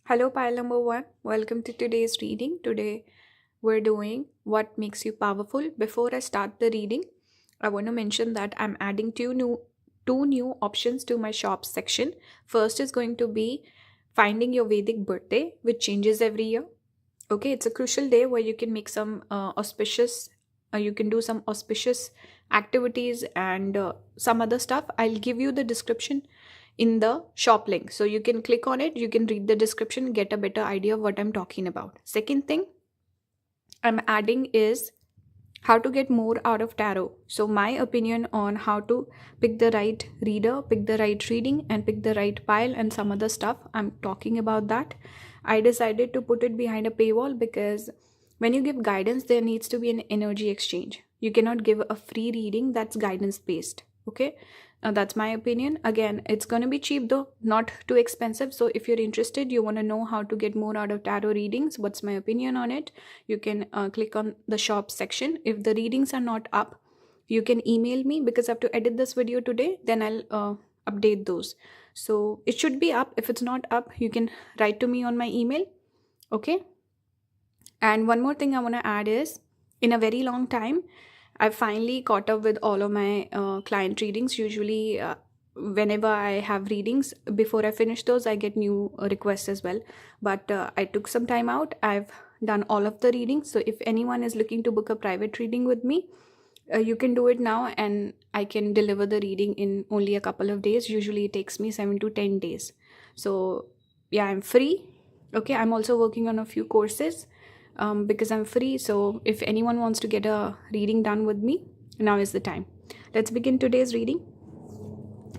Hello, pile number one. Welcome to today's reading. Today, we're doing What Makes You Powerful. Before I start the reading, I want to mention that I'm adding two new options to my shops section. First is going to be finding your Vedic birthday, which changes every year. Okay, it's a crucial day where you can make some you can do some auspicious activities and some other stuff. I'll give you the description in the shop link, so you can click on it, you can read the description, get a better idea of what I'm talking about. Second thing I'm adding is how to get more out of tarot. So my opinion on how to pick the right reader, pick the right reading, and pick the right pile and some other stuff, I'm talking about that. I decided to put it behind a paywall because when you give guidance, there needs to be an energy exchange. You cannot give a free reading that's guidance based. Okay, that's my opinion. Again, it's going to be cheap though, not too expensive. So if you're interested, you want to know how to get more out of tarot readings, what's my opinion on it, you can click on the shop section. If the readings are not up, you can email me because I have to edit this video today, then I'll update those. So it should be up. If it's not up, you can write to me on my email. Okay, and one more thing I want to add is, in a very long time, I've finally caught up with all of my client readings. Usually, whenever I have readings, before I finish those, I get new requests as well. But I took some time out. I've done all of the readings. So if anyone is looking to book a private reading with me, you can do it now, and I can deliver the reading in only a couple of days. Usually, it takes me 7 to 10 days. So yeah, I'm free. Okay, I'm also working on a few courses because I'm free. So if anyone wants to get a reading done with me, now is the time. Let's begin today's reading.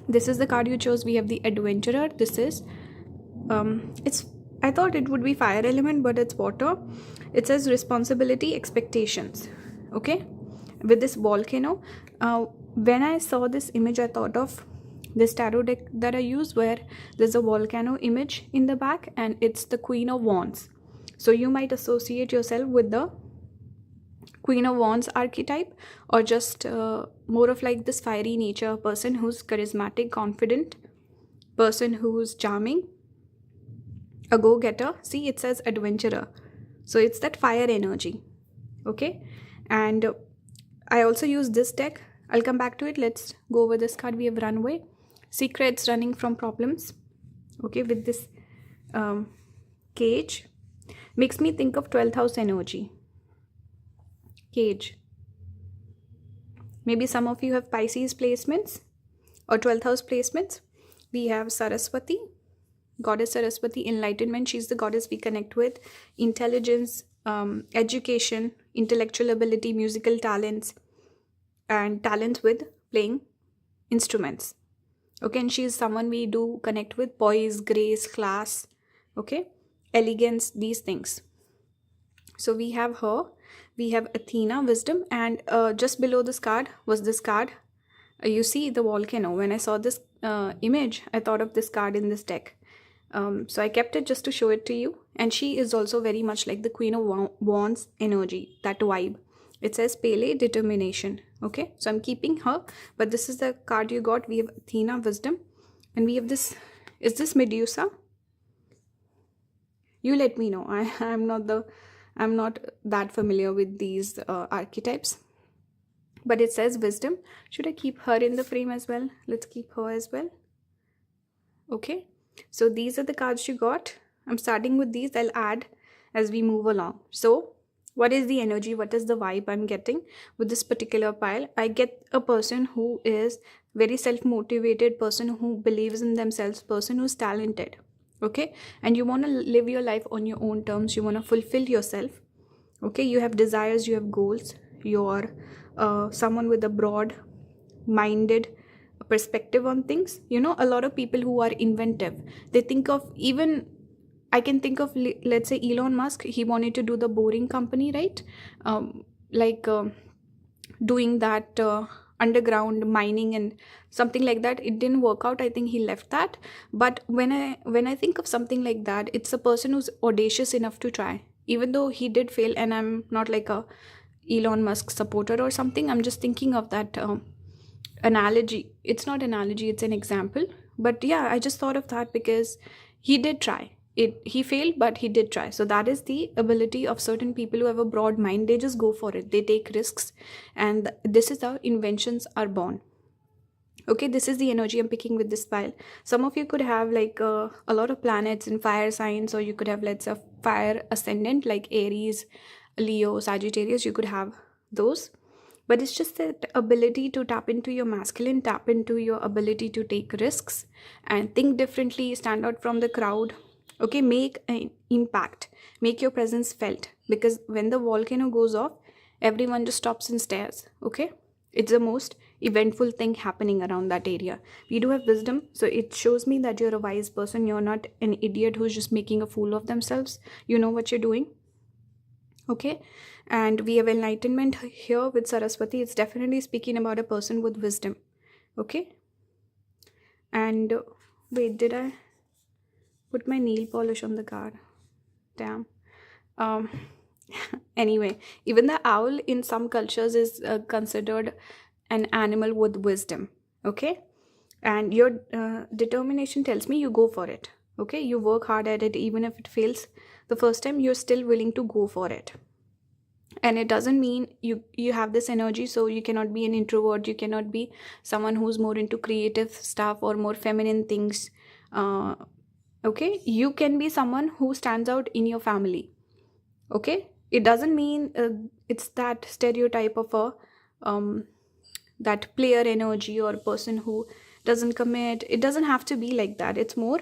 This is the card you chose. We have the Adventurer. This is I thought it would be fire element, but it's water. It says responsibility, expectations. Okay, with this volcano. When I saw this image, I thought of this tarot deck that I use, where there's a volcano image in the back, and it's the Queen of Wands. So you might associate yourself with the Queen of Wands archetype, or just more of like this fiery nature person who's charismatic, confident, person who's charming, a go-getter. See, it says adventurer. So it's that fire energy. Okay, and I also use this deck. I'll come back to it. Let's go over this card. We have Runway, secrets, running from problems. Okay, with this cage. Makes me think of 12th house energy. Cage. Maybe some of you have Pisces placements or 12th house placements. We have Saraswati, goddess Saraswati, enlightenment. She's the goddess we connect with. Intelligence, education, intellectual ability, musical talents, and talents with playing instruments. Okay, and she is someone we do connect with. Poise, grace, class. Okay, elegance, these things. So we have her. We have Athena, wisdom, and just below this card was this card. You see the volcano. When I saw this image, I thought of this card in this deck. So I kept it just to show it to you. And she is also very much like the Queen of Wands energy, that vibe. It says Pele, determination. Okay, so I'm keeping her. But this is the card you got. We have Athena, wisdom, and we have this. Is this Medusa? You let me know. I'm not that familiar with these archetypes, but it says wisdom. Should I keep her in the frame as well? Let's keep her as well. Okay, so these are the cards you got. I'm starting with these. I'll add as we move along. So what is the energy? What is the vibe I'm getting with this particular pile? I get a person who is very self-motivated, person who believes in themselves, person who's talented. Okay, and you want to live your life on your own terms. You want to fulfill yourself. Okay, you have desires, you have goals. You're someone with a broad minded perspective on things. You know, a lot of people who are inventive, they think of, even I can think of, let's say Elon Musk. He wanted to do the boring company, right? Doing that underground mining and something like that. It didn't work out. I think he left that. But when I think of something like that, it's a person who's audacious enough to try, even though he did fail. And I'm not like a Elon Musk supporter or something. I'm just thinking of that analogy. It's not analogy, it's an example. But yeah, I just thought of that because he did try. he failed, but he did try. So that is the ability of certain people who have a broad mind. They just go for it, they take risks, and this is how inventions are born. Okay, this is the energy I'm picking with this pile. Some of you could have like a lot of planets in fire signs, or you could have, let's say, fire ascendant like Aries, Leo, Sagittarius. You could have those, but it's just that ability to tap into your masculine, tap into your ability to take risks and think differently, stand out from the crowd. Okay, make an impact, make your presence felt, because when the volcano goes off, everyone just stops and stares. Okay, it's the most eventful thing happening around that area. We do have wisdom, so it shows me that you're a wise person. You're not an idiot who's just making a fool of themselves. You know what you're doing. Okay, and we have enlightenment here with Saraswati. It's definitely speaking about a person with wisdom. Okay, and wait, did I put my nail polish on the card? Damn. um Anyway, even the owl in some cultures is considered an animal with wisdom. Okay, and your determination tells me you go for it. Okay, you work hard at it. Even if it fails the first time, you're still willing to go for it. And it doesn't mean you have this energy, so you cannot be an introvert. You cannot be someone who's more into creative stuff or more feminine things. Okay, you can be someone who stands out in your family. Okay, it doesn't mean it's that stereotype of a that player energy or person who doesn't commit. It doesn't have to be like that. It's more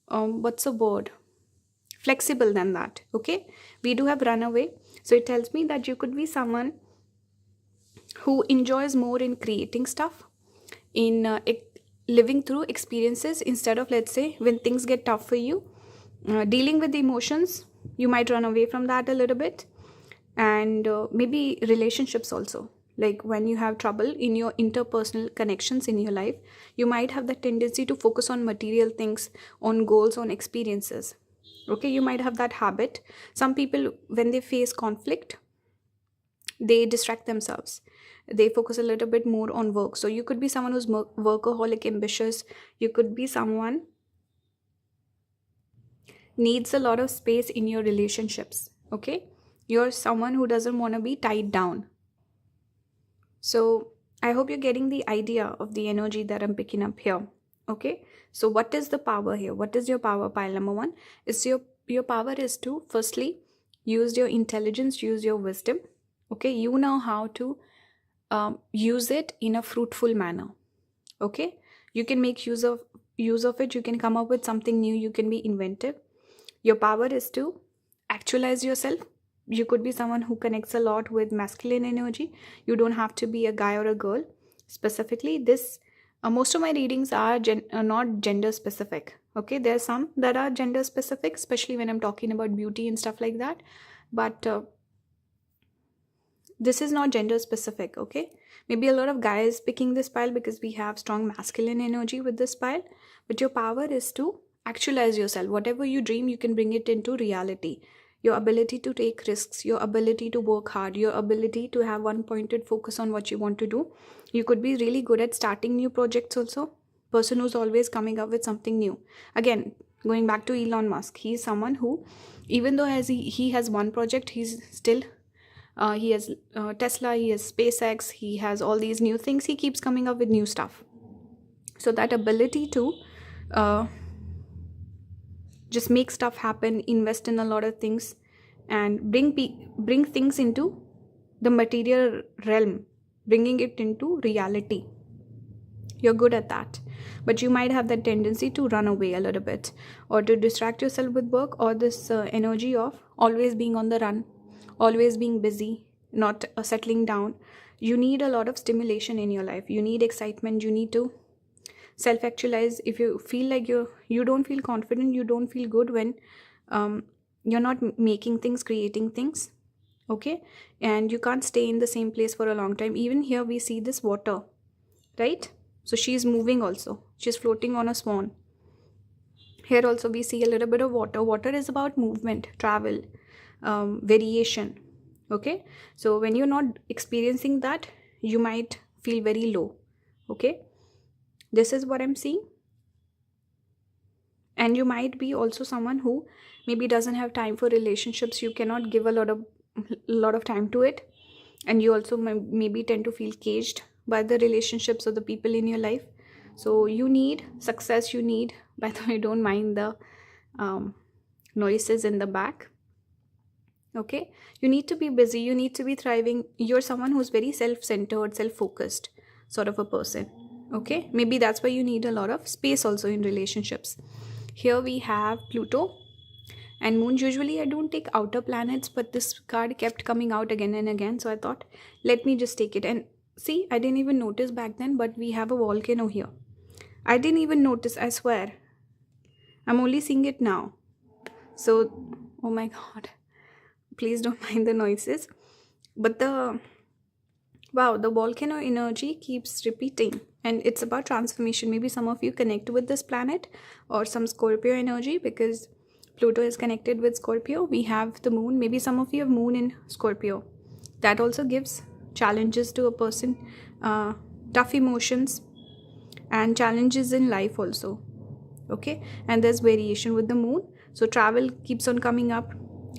what's the word, flexible than that. Okay, we do have runaway, so it tells me that you could be someone who enjoys more in creating stuff, in living through experiences, instead of, let's say, when things get tough for you, dealing with the emotions. You might run away from that a little bit. And maybe relationships also, like when you have trouble in your interpersonal connections in your life, you might have the tendency to focus on material things, on goals, on experiences. Okay, you might have that habit. Some people, when they face conflict, they distract themselves. They focus a little bit more on work. So you could be someone who's workaholic, ambitious. You could be someone needs a lot of space in your relationships. Okay, you're someone who doesn't want to be tied down. So I hope you're getting the idea of the energy that I'm picking up here. Okay, so what is the power here? What is your power? Pile number one is your power is to firstly use your intelligence, use your wisdom. Okay, you know how to use it in a fruitful manner. Okay, you can make use of it. You can come up with something new. You can be inventive. Your power is to actualize yourself. You could be someone who connects a lot with masculine energy. You don't have to be a guy or a girl specifically. This most of my readings are not gender specific. Okay, there are some that are gender specific, especially when I'm talking about beauty and stuff like that, but this is not gender specific. Okay, maybe a lot of guys picking this pile because we have strong masculine energy with this pile, but your power is to actualize yourself. Whatever you dream, you can bring it into reality. Your ability to take risks, your ability to work hard, your ability to have one pointed focus on what you want to do. You could be really good at starting new projects also. Person who's always coming up with something new. Again, going back to Elon Musk, he's someone who, even though as he has one project, he's still he has Tesla, he has SpaceX, he has all these new things. He keeps coming up with new stuff. So that ability to just make stuff happen, invest in a lot of things, and bring things into the material realm, bringing it into reality. You're good at that, but you might have that tendency to run away a little bit, or to distract yourself with work, or this energy of always being on the run, always being busy, not settling down. You need a lot of stimulation in your life. You need excitement. You need to self-actualize. If you feel like you don't feel confident, you don't feel good when you're not making things, creating things. Okay, and you can't stay in the same place for a long time. Even here we see this water, right? So she's moving also. She's floating on a swan. Here also we see a little bit of water. Water is about movement, travel, variation. Okay, so when you're not experiencing that, you might feel very low. Okay, this is what I'm seeing. And you might be also someone who maybe doesn't have time for relationships. You cannot give a lot of time to it, and you also maybe tend to feel caged by the relationships or the people in your life. So you need success. You need, by the way, don't mind the um, noises in the back. Okay, you need to be busy, you need to be thriving. You're someone who's very self-centered, self-focused sort of a person. Okay, maybe that's why you need a lot of space also in relationships. Here we have Pluto and Moon. Usually I don't take outer planets, but this card kept coming out again and again, so I thought, let me just take it. And see, I didn't even notice back then, but we have a volcano here. I didn't even notice, I swear. I'm only seeing it now. So, oh my god, please don't mind the noises. But the volcano energy keeps repeating, and it's about transformation. Maybe some of you connect with this planet or some Scorpio energy, because Pluto is connected with Scorpio. We have the moon. Maybe some of you have moon in Scorpio. That also gives challenges to a person, tough emotions and challenges in life also. Okay, and there's variation with the moon, so travel keeps on coming up.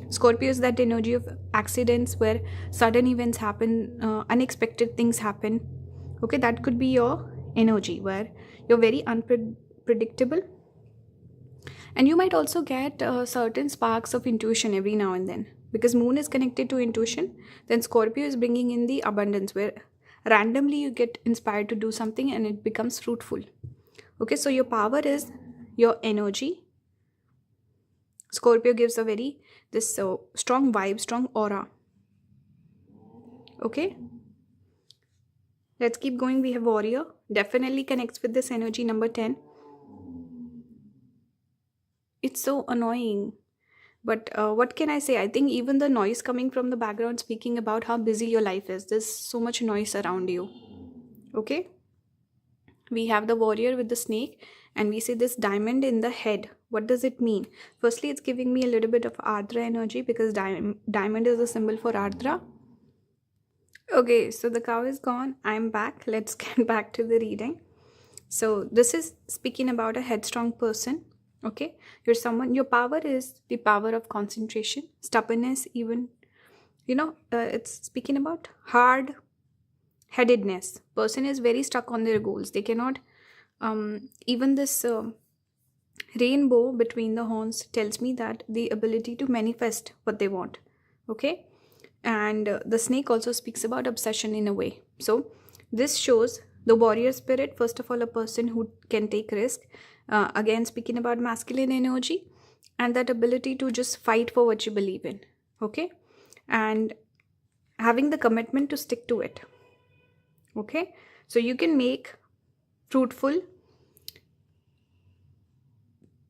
Scorpio is that energy of accidents where sudden events happen, unexpected things happen. Okay, that could be your energy where you're very unpredictable, and you might also get certain sparks of intuition every now and then, because moon is connected to intuition. Then Scorpio is bringing in the abundance where randomly you get inspired to do something and it becomes fruitful. Okay, so your power is your energy. Scorpio gives a very strong vibe, strong aura. Okay, let's keep going. We have warrior, definitely connects with this energy, number 10. It's so annoying, but what can I say? I think even the noise coming from the background speaking about how busy your life is. There's so much noise around you. Okay, we have the warrior with the snake, and we see this diamond in the head. What does it mean? Firstly, it's giving me a little bit of Ardra energy, because diamond is a symbol for Ardra. Okay, so the cow is gone. I'm back. Let's get back to the reading. So this is speaking about a headstrong person. Okay, you're someone, your power is the power of concentration, stubbornness, even, it's speaking about hard headedness. Person is very stuck on their goals. They cannot, even this rainbow between the horns tells me that the ability to manifest what they want. Okay, and the snake also speaks about obsession in a way. So this shows the warrior spirit. First of all, a person who can take risk, again speaking about masculine energy, and that ability to just fight for what you believe in. Okay, and having the commitment to stick to it. Okay, so you can make fruitful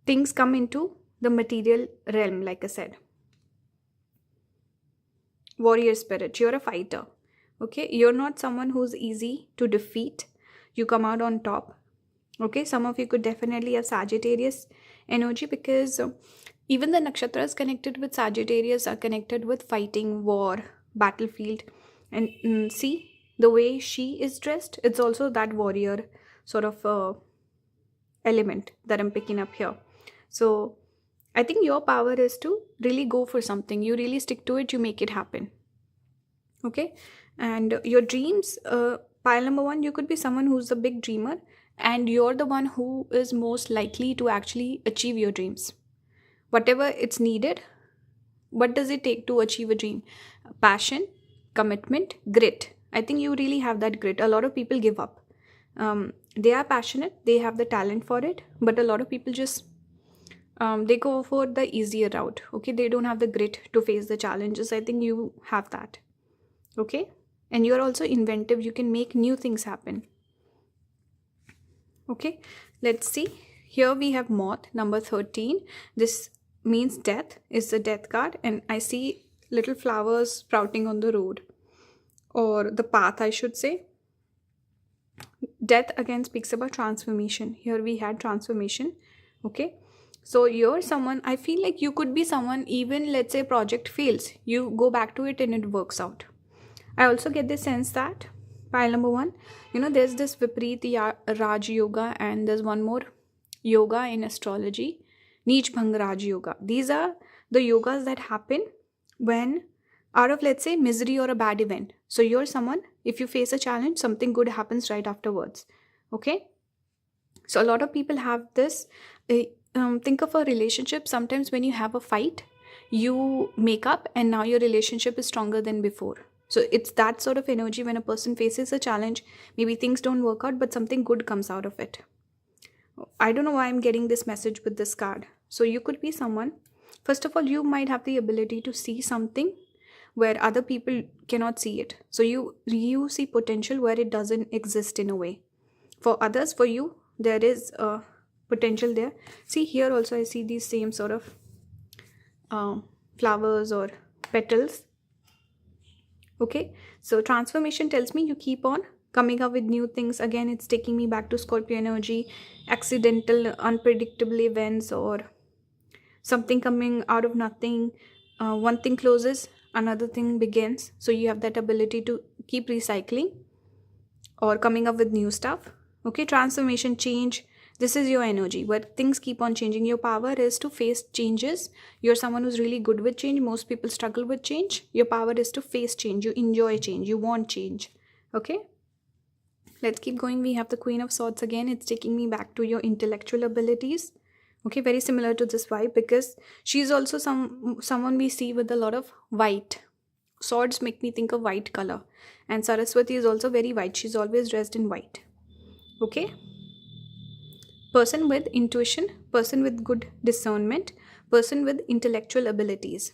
things come into the material realm. Like I said, warrior spirit, you're a fighter. Okay, you're not someone who's easy to defeat. You come out on top. Okay, some of you could definitely have Sagittarius energy, because even the nakshatras connected with Sagittarius are connected with fighting, war, battlefield. And see the way she is dressed, it's also that warrior sort of element that I'm picking up here. So I think your power is to really go for something. You really stick to it, you make it happen. Okay, and your dreams, pile number 1, you could be someone who's a big dreamer, and you're the one who is most likely to actually achieve your dreams. Whatever it's needed. What does it take to achieve a dream? Passion, commitment, grit. I think you really have that grit. A lot of people give up. They are passionate, they have the talent for it, but a lot of people just they go for the easier route. Okay, they don't have the grit to face the challenges. I think you have that. Okay, and you're also inventive. You can make new things happen. Okay, let's see. Here we have moth, number 13. This means death, is the death card, and I see little flowers sprouting on the road, or the path, I should say. Death again speaks about transformation. Here we had transformation. Okay, so you're someone, I feel like you could be someone, even let's say project fails, you go back to it and it works out. I also get the sense that pile number 1, there's this Vipreet Raj Yoga, and there's one more yoga in astrology. Neech Bhang Raj Yoga. These are the yogas that happen when out of, let's say, misery or a bad event. So you're someone, if you face a challenge, something good happens right afterwards. Okay? So a lot of people have this. Think of a relationship. Sometimes when you have a fight, you make up and now your relationship is stronger than before. So it's that sort of energy when a person faces a challenge. Maybe things don't work out, but something good comes out of it. I don't know why I'm getting this message with this card. So you could be someone, first of all, you might have the ability to see something where other people cannot see it. So you see potential where it doesn't exist in a way. For others, for you, there is a potential there. See, here also I see these same sort of flowers or petals. Okay, so transformation tells me you keep on coming up with new things. Again, it's taking me back to Scorpio energy, accidental, unpredictable events, or something coming out of nothing. One thing closes, another thing begins. So you have that ability to keep recycling or coming up with new stuff. Okay, transformation, change. This is your energy where things keep on changing. Your power is to face changes. You're someone who's really good with change. Most people struggle with change. Your power is to face change. You enjoy change. You want change. Okay, let's keep going. We have the Queen of Swords again. It's taking me back to your intellectual abilities. Okay, very similar to this vibe because she's also someone we see with a lot of white. Swords make me think of white color. And Saraswati is also very white. She's always dressed in white. Okay, person with intuition, person with good discernment, person with intellectual abilities.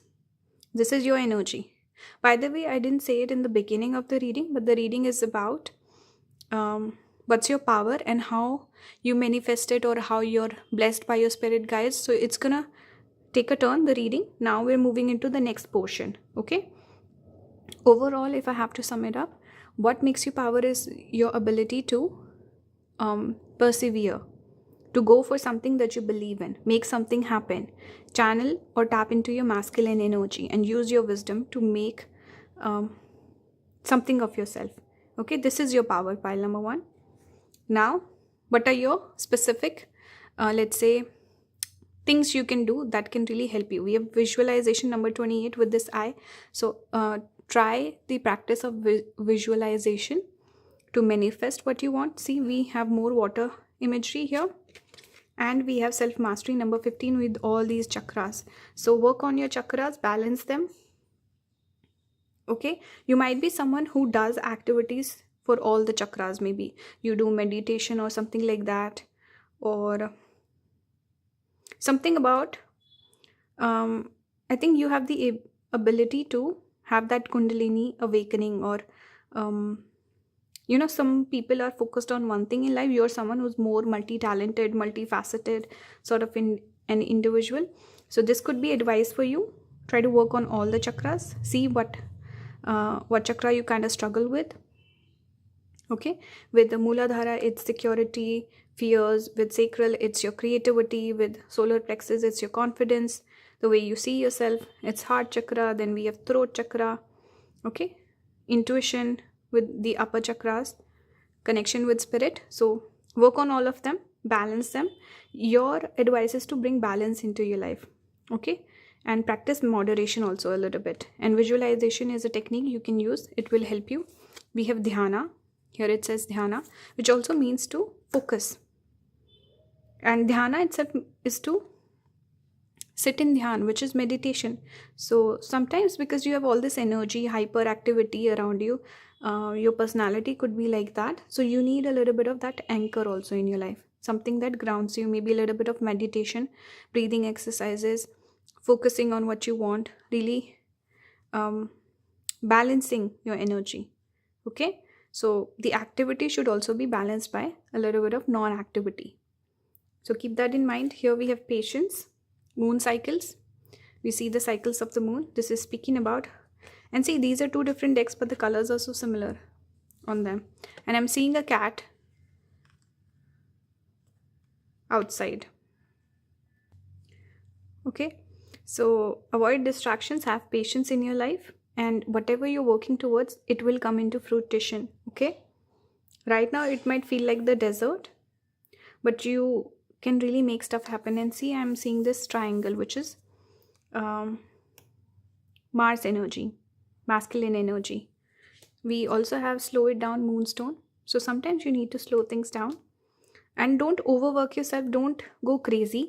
This is your energy. By the way, I didn't say it in the beginning of the reading, but the reading is about what's your power and how you manifest it or how you're blessed by your spirit guides. So it's gonna take a turn, the reading. Now we're moving into the next portion. Okay, overall, if I have to sum it up, what makes you power is your ability to persevere, to go for something that you believe in, make something happen, channel or tap into your masculine energy and use your wisdom to make something of yourself. Okay, this is your power pile number 1. Now, what are your specific, let's say, things you can do that can really help you? We have visualization number 28 with this eye. So try the practice of visualization to manifest what you want. See, we have more water imagery here. And we have self-mastery number 15 with all these chakras. So work on your chakras, balance them. Okay, you might be someone who does activities for all the chakras. Maybe you do meditation or something like that, or something about I think you have the ability to have that kundalini awakening, or some people are focused on one thing in life. You're someone who's more multi-talented, multifaceted sort of an individual. So this could be advice for you. Try to work on all the chakras. See what chakra you kind of struggle with. Okay, with the Mooladhara, it's security, fears. With sacral, it's your creativity. With solar plexus, it's your confidence, the way you see yourself. It's heart chakra. Then we have throat chakra. Okay, intuition with the upper chakras, connection with spirit. So work on all of them, balance them. Your advice is to bring balance into your life. Okay, and practice moderation also a little bit. And visualization is a technique you can use. It will help you. We have dhyana. Here it says dhyana, which also means to focus. And dhyana itself is to sit in dhyan, which is meditation. So sometimes because you have all this energy, hyperactivity around you, your personality could be like that. So you need a little bit of that anchor also in your life. Something that grounds you. Maybe a little bit of meditation, breathing exercises, focusing on what you want, really balancing your energy. Okay, so the activity should also be balanced by a little bit of non-activity. So keep that in mind. Here we have patience, moon cycles. We see the cycles of the moon. This is speaking about, and see, these are two different decks, but the colors are so similar on them. And I'm seeing a cat outside. Okay, so avoid distractions, have patience in your life, and whatever you're working towards, it will come into fruition. Okay, right now it might feel like the desert, but you can really make stuff happen. And see, I'm seeing this triangle, which is Mars energy, masculine energy. We also have slow it down, moonstone. So sometimes you need to slow things down. And don't overwork yourself. Don't go crazy.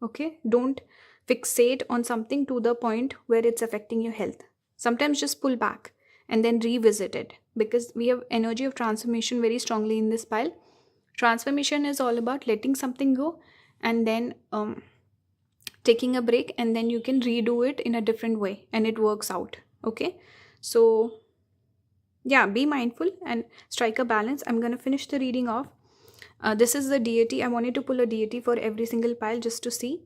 Okay? Don't fixate on something to the point where it's affecting your health. Sometimes just pull back and then revisit it, because we have energy of transformation very strongly in this pile. Transformation is all about letting something go and then taking a break, and then you can redo it in a different way and it works out. Okay? So yeah, be mindful and strike a balance. I'm going to finish the reading off. This is the deity. I wanted to pull a deity for every single pile just to see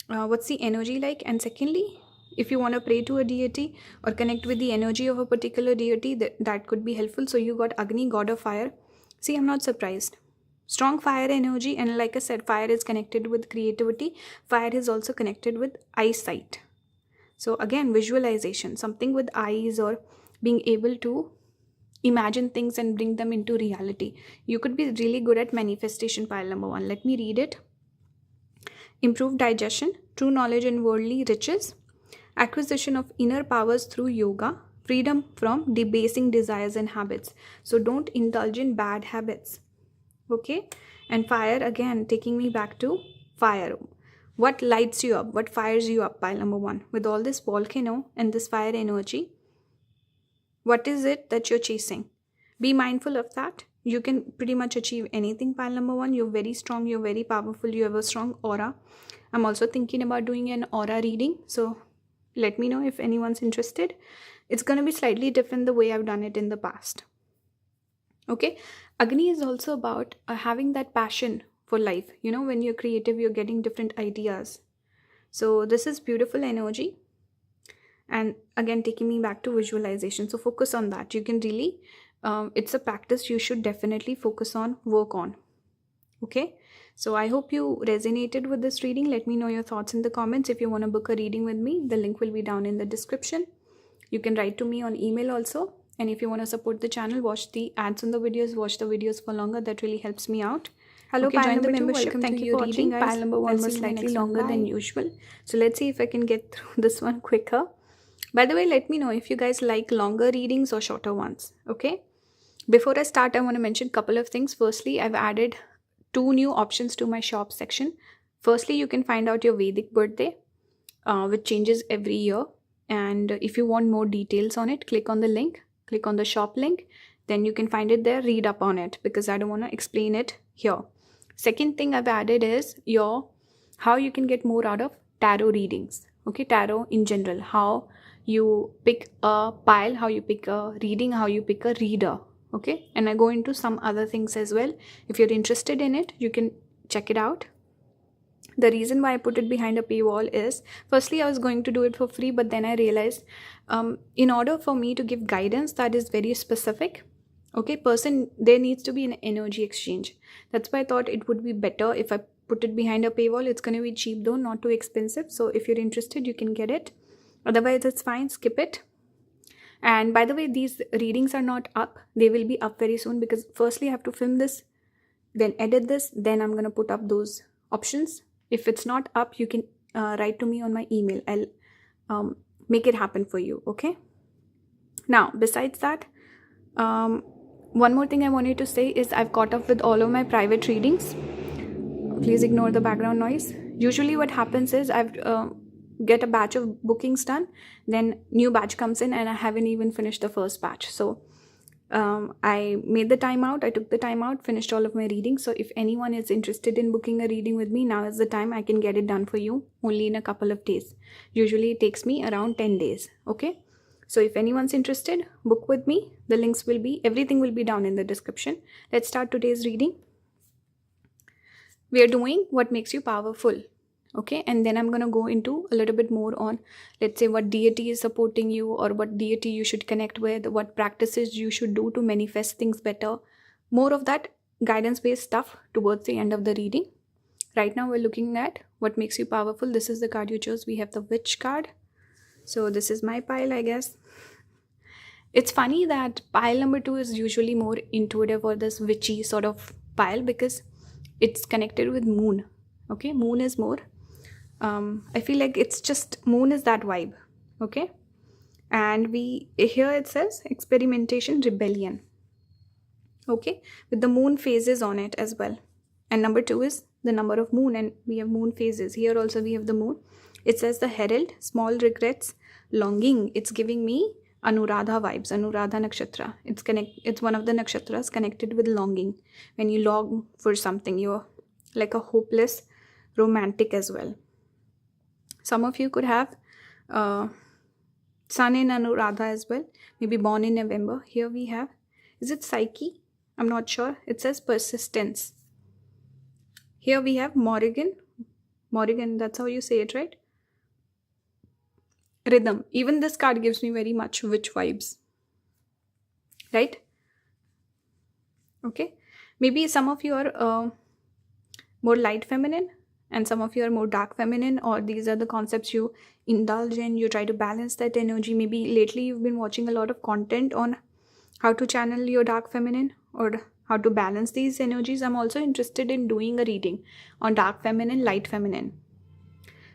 what's the energy like. And secondly, if you want to pray to a deity or connect with the energy of a particular deity, that could be helpful. So you got Agni, god of fire. See, I'm not surprised. Strong fire energy, and like I said, fire is connected with creativity. Fire is also connected with eyesight. So again, visualization, something with eyes, or being able to imagine things and bring them into reality. You could be really good at manifestation, pile number 1. Let me read it. Improved digestion, true knowledge and worldly riches, acquisition of inner powers through yoga, freedom from debasing desires and habits. So don't indulge in bad habits. Okay? And fire, again, taking me back to fire. What lights you up? What fires you up, pile number 1? With all this volcano and this fire energy, what is it that you're chasing? Be mindful of that. You can pretty much achieve anything, pile number 1. You're very strong. You're very powerful. You have a strong aura. I'm also thinking about doing an aura reading. So let me know if anyone's interested. It's going to be slightly different the way I've done it in the past. Okay. Agni is also about having that passion for life. You know, when you're creative, you're getting different ideas. So this is beautiful energy. And again, taking me back to visualization. So focus on that. You can really, it's a practice you should definitely focus on, work on. Okay. So I hope you resonated with this reading. Let me know your thoughts in the comments. If you want to book a reading with me, the link will be down in the description. You can write to me on email also. And if you want to support the channel, watch the ads on the videos, watch the videos for longer. That really helps me out. Hello, okay, join the membership. Thank you for watching, guys. Pile number 1 was slightly longer than usual. So let's see if I can get through this one quicker. By the way, let me know if you guys like longer readings or shorter ones. Okay. Before I start, I want to mention a couple of things. Firstly, I've added 2 new options to my shop section. Firstly, you can find out your Vedic birthday, which changes every year. And if you want more details on it, click on the link, click on the shop link. Then you can find it there, read up on it, because I don't want to explain it here. Second thing I've added is how you can get more out of tarot readings. Okay, tarot in general, how you pick a pile, how you pick a reading, how you pick a reader. Okay, and I go into some other things as well. If you're interested in it, you can check it out. The reason why I put it behind a paywall is, firstly, I was going to do it for free, but then I realized in order for me to give guidance that is very specific, okay, there needs to be an energy exchange. That's why I thought it would be better if I put it behind a paywall. It's going to be cheap though, not too expensive. So if you're interested, you can get it. Otherwise, it's fine, skip it. And by the way, these readings are not up. They will be up very soon, because firstly I have to film this, then edit this, then I'm going to put up those options. If it's not up, you can write to me on my email. I'll make it happen for you. Okay. Now, besides that, one more thing I wanted to say is I've caught up with all of my private readings. Please ignore the background noise. Usually what happens is I've get a batch of bookings done, then new batch comes in and I haven't even finished the first batch. So I made the time out, I took the time out, finished all of my readings. So if anyone is interested in booking a reading with me, now is the time. I can get it done for you only in a couple of days. Usually it takes me around 10 days. Okay. So if anyone's interested, book with me. The links will be, everything will be down in the description. Let's start today's reading. We are doing what makes you powerful. Okay, and then I'm going to go into a little bit more on, let's say, what deity is supporting you, or what deity you should connect with, what practices you should do to manifest things better. More of that guidance-based stuff towards the end of the reading. Right now, we're looking at what makes you powerful. This is the card you chose. We have the Witch card. So this is my pile, I guess. It's funny that pile number 2 is usually more intuitive, or this witchy sort of pile, because it's connected with moon. Okay, moon is more, I feel like it's just moon is that vibe. Okay, and we here it says experimentation, rebellion. Okay, with the moon phases on it as well. And number 2 is the number of moon, and we have moon phases. Here also we have the moon. It says the herald, small regrets, longing. It's giving me Anuradha vibes, Anuradha nakshatra. It's one of the nakshatras connected with longing. When you long for something, you're like a hopeless romantic as well. Some of you could have sun in Anuradha as well, maybe born in November. Here we have, is it Psyche? I'm not sure. It says persistence. Here we have Morrigan. Morrigan, that's how you say it, right? Rhythm. Even this card gives me very much witch vibes. Right? Okay. Maybe some of you are more light feminine and some of you are more dark feminine, or these are the concepts you indulge in. You try to balance that energy. Maybe lately you've been watching a lot of content on how to channel your dark feminine or how to balance these energies. I'm also interested in doing a reading on dark feminine, light feminine.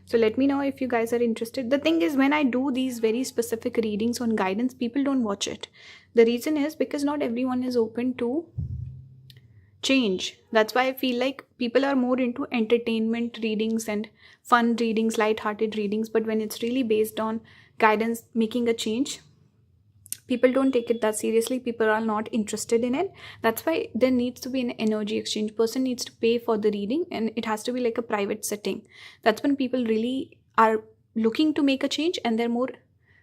So let me know if you guys are interested. The thing is, when I do these very specific readings on guidance, people don't watch it. The reason is because not everyone is open to change. That's why I feel like people are more into entertainment readings and fun readings, light-hearted readings. But when it's really based on guidance, making a change, people don't take it that seriously. People are not interested in it. That's why there needs to be an energy exchange. Person needs to pay for the reading, and it has to be like a private setting. That's when people really are looking to make a change and they're more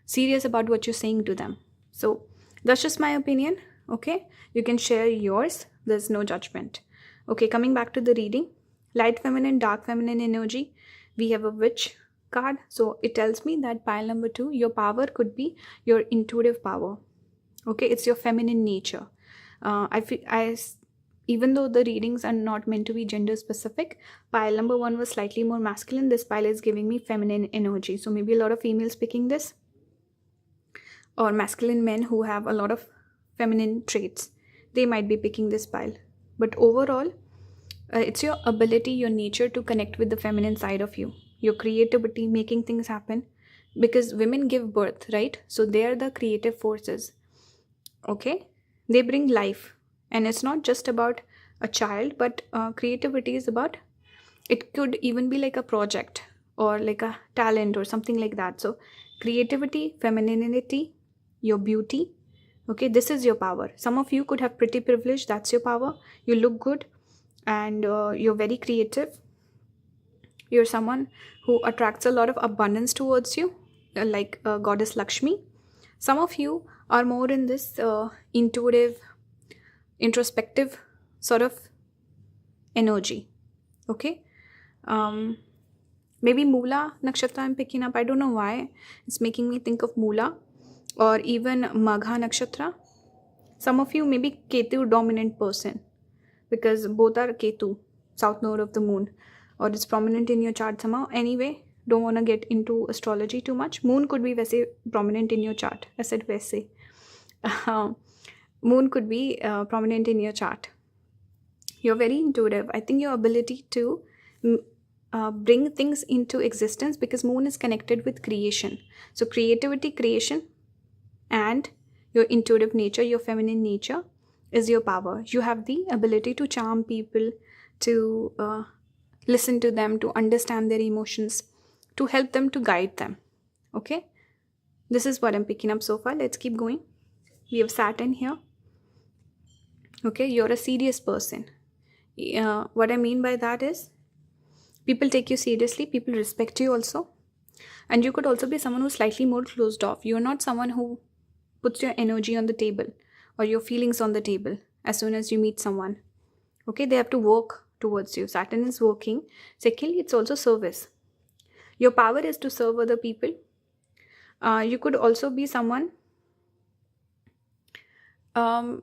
serious about what you're saying to them. So that's just my opinion. Okay, you can share yours. There's no judgment. Okay, coming back to the reading, light feminine, dark feminine energy. We have a witch card. So it tells me that pile number 2, your power could be your intuitive power. Okay, it's your feminine nature. Even though the readings are not meant to be gender specific, pile number 1 was slightly more masculine. This pile is giving me feminine energy. So maybe a lot of females picking this, or masculine men who have a lot of feminine traits, they might be picking this pile. But overall, it's your ability, your nature to connect with the feminine side of you, your creativity, making things happen, because women give birth, right? So they are the creative forces. Okay, they bring life, and it's not just about a child, but creativity is about, it could even be like a project or like a talent or something like that. So creativity, femininity, your beauty. Okay, this is your power. Some of you could have pretty privilege. That's your power. You look good and you're very creative. You're someone who attracts a lot of abundance towards you, like goddess Lakshmi. Some of you are more in this intuitive, introspective sort of energy. Okay, maybe Mula Nakshatra I'm picking up. I don't know why it's making me think of Mula, or even Magha Nakshatra. Some of you may be Ketu dominant person, because both are Ketu, south node of the moon, or it's prominent in your chart somehow. Anyway, don't want to get into astrology too much. Moon could be वैसे prominent in your chart. I said वैसे. Moon could be prominent in your chart. You're very intuitive. I think your ability to bring things into existence, because moon is connected with creation. So creativity, creation, and your intuitive nature, your feminine nature is your power. You have the ability to charm people, to listen to them, to understand their emotions, to help them, to guide them. Okay, this is what I'm picking up so far. Let's keep going. We have Saturn here. Okay, you're a serious person. What I mean by that is, people take you seriously, people respect you also. And you could also be someone who's slightly more closed off. You're not someone who puts your energy on the table or your feelings on the table as soon as you meet someone. Okay, they have to work towards you. Saturn is working. Secondly, it's also service. Your power is to serve other people. You could also be someone, I